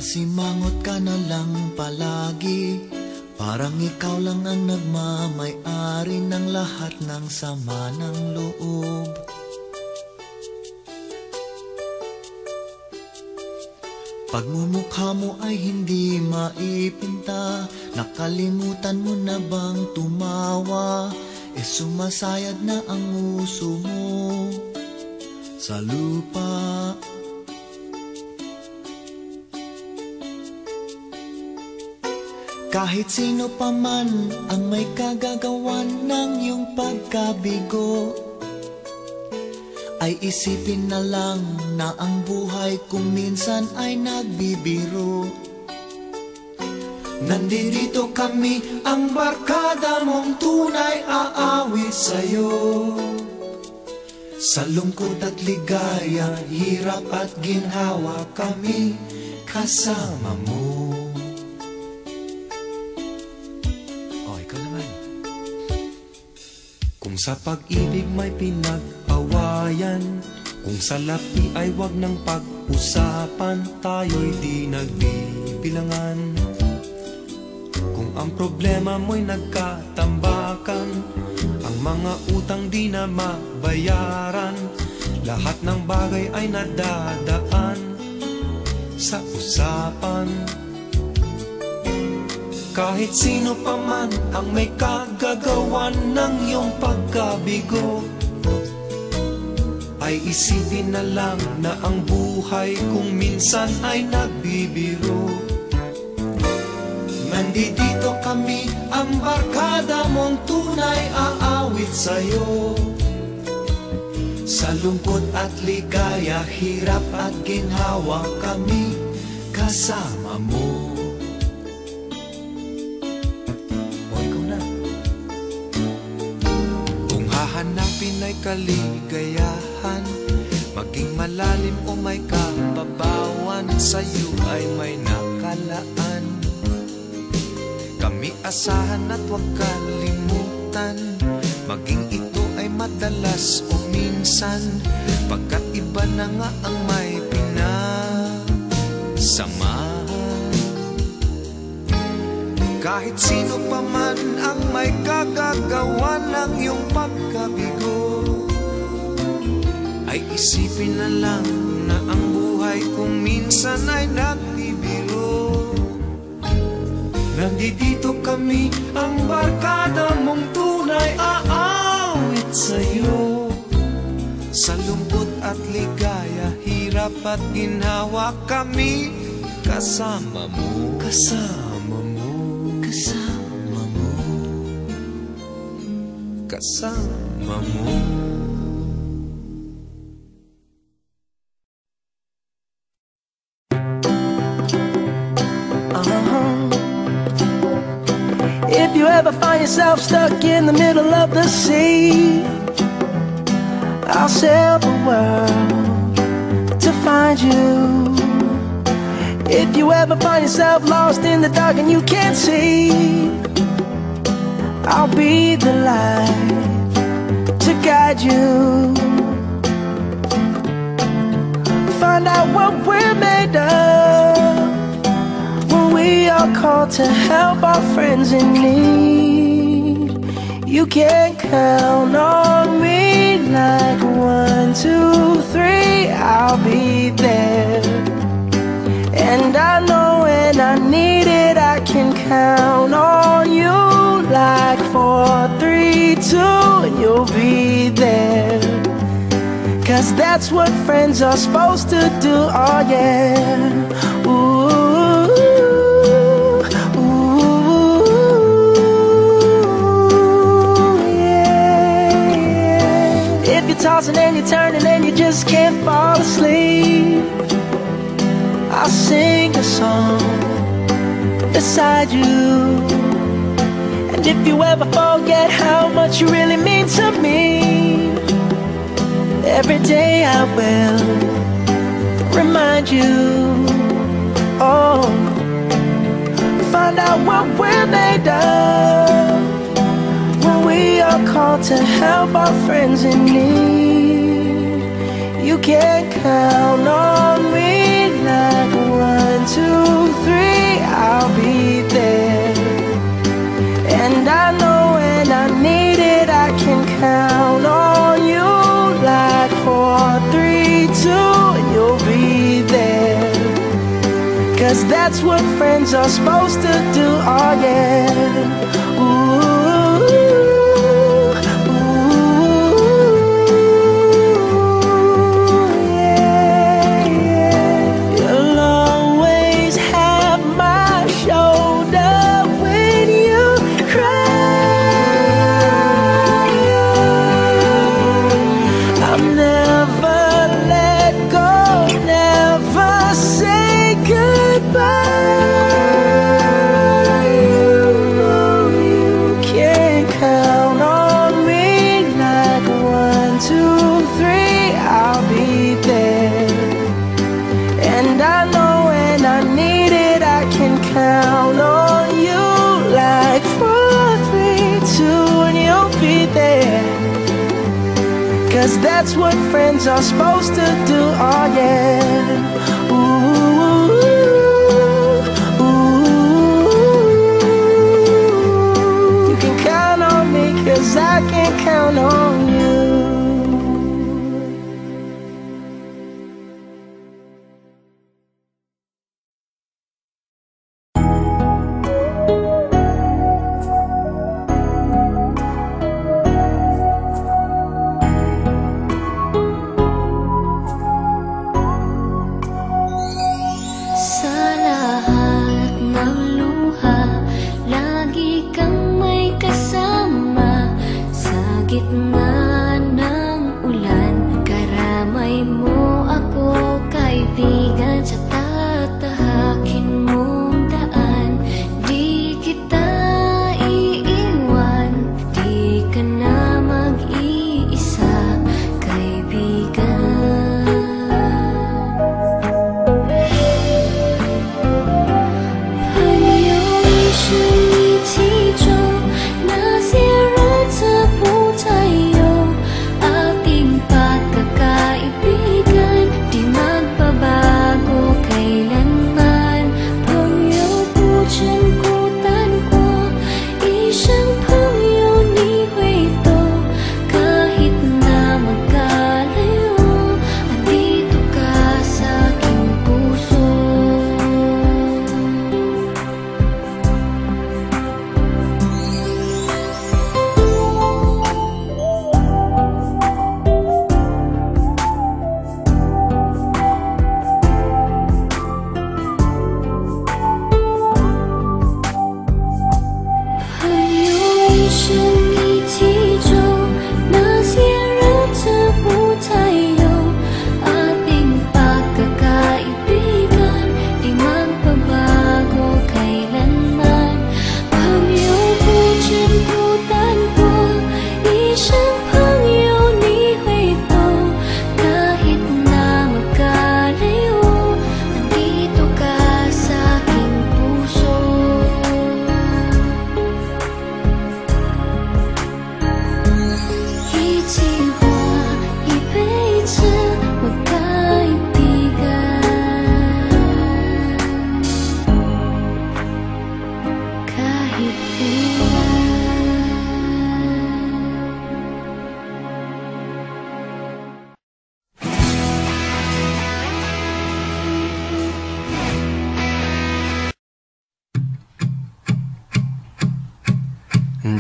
Pasimangot ka na lang palagi, parang ikaw lang ang nagmamay-ari ng lahat ng sama ng loob. Pagmumukha mo ay hindi maipinta, nakalimutan mo na bang tumawa? Sumasayad na ang uso mo sa lupa. Kahit sino pa man ang may kagagawan ng iyong pagkabigo, ay isipin na lang na ang buhay kung minsan ay nagbibiro. Nandito kami, ang barkada mong tunay aawit sa'yo. Sa lungkot at ligaya, hirap at ginhawa, kami kasama mo. Ikaw naman. Kung sa pag-ibig may pinag-awayan, kung sa lapi ay wag ng pag-usapan, tayo'y di nagbibilangan. Kung ang problema mo'y nagkatambakan, ang mga utang di na mabayaran, lahat ng bagay ay nadadaan sa usapan. Kahit sino pa man ang may kagagawan ng iyong pagkabigo, ay isipin na lang na ang buhay kung minsan ay nagbibiro. Nandito kami, ang barkada mong tunay aawit sa'yo. Sa lungkot at ligaya, hirap at ginhawa, kami kasama mo. Hanapin ay kaligayahan, maging malalim o may kababawan, sa'yo ay may nakalaan. Kami asahan at huwag kalimutan, maging ito ay madalas o minsan, pagkat iba na nga ang may pinasamahan. Kahit sino pa man ang may kagagawa ng iyong pagkabigo, ay isipin na lang na ang buhay kung minsan ay nagbibiro. Nandito kami, ang barkada mong tunay aawit sa'yo. Sa lungkot at ligaya, hirap at ginhawa, kami kasama mo. Kasama mo. Kasama mo. Kasama mo. If you ever find yourself stuck in the middle of the sea, I'll sail the world to find you. If you ever find yourself lost in the dark and you can't see, I'll be the light to guide you. Find out what we're made of when we are called to help our friends in need. You can count on me like 1, 2, 3, I'll be there. And I know when I need it, I can count on you like 4, 3, 2, and you'll be there. 'Cause that's what friends are supposed to do, oh yeah. Ooh, ooh, yeah, yeah. If you're tossing and you're turning and you just can't fall asleep, I'll sing a song beside you. And if you ever forget how much you really mean to me, every day I will remind you. Oh, find out what we're made of when we are called to help our friends in need. You can count on me like 1, 2, I'll be there. And I know when I need it, I can count on you. Like 4, 3, 2, and you'll be there. 'Cause that's what friends are supposed to do, oh yeah. Ooh. Count on you like 4, 3, 2, and you'll be there. 'Cause that's what friends are supposed to do, oh yeah. Ooh, ooh. You can count on me 'cause I can count on you.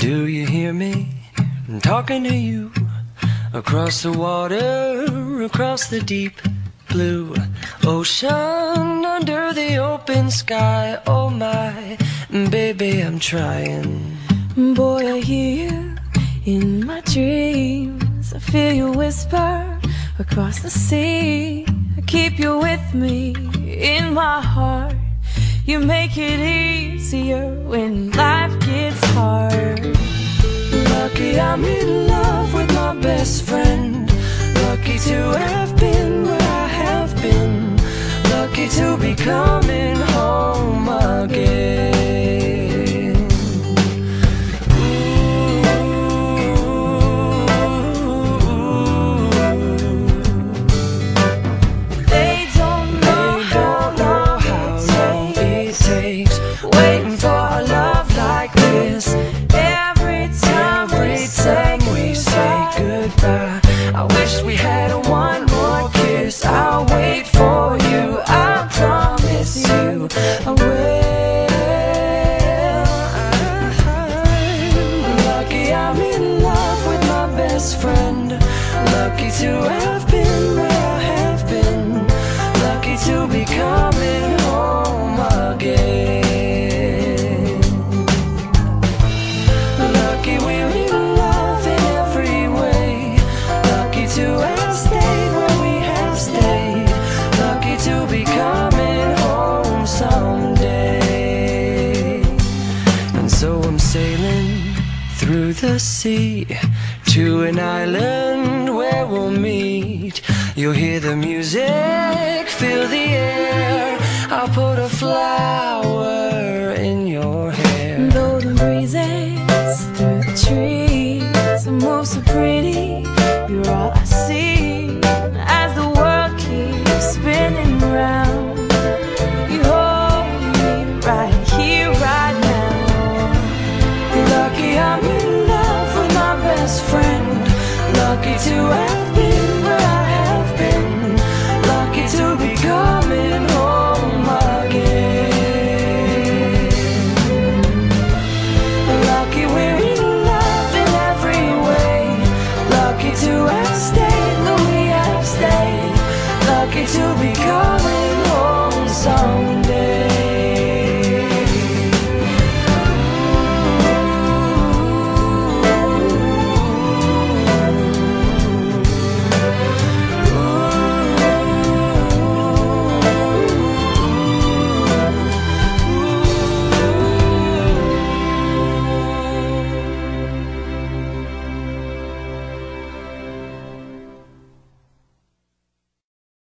Do you hear me? I'm talking to you across the water, across the deep blue ocean, under the open sky. Oh my, baby, I'm trying. Boy, I hear you in my dreams. I feel you whisper across the sea. I keep you with me in my heart. You make it easier when life gets hard. Lucky I'm in love with my best friend. Lucky to have been where I have been. Lucky to be coming home again. They don't know how long it takes goodbye. I wish we had one more kiss. I'll wait for you, I promise you I will. I'm lucky I'm in love with my best friend. Lucky to have been where I have been. Lucky to be coming home again. Lucky we're in love in every way. Lucky to have stayed where we have stayed. Lucky to be coming home someday. And so I'm sailing through the sea to an island where we'll meet. You'll hear the music, feel the air. I'll put a flower in your hair. Though the breezes through the trees move so pretty, you're all I see as the world keeps spinning round. You hold me right here, right now. Lucky I'm in love with my best friend. Lucky to have been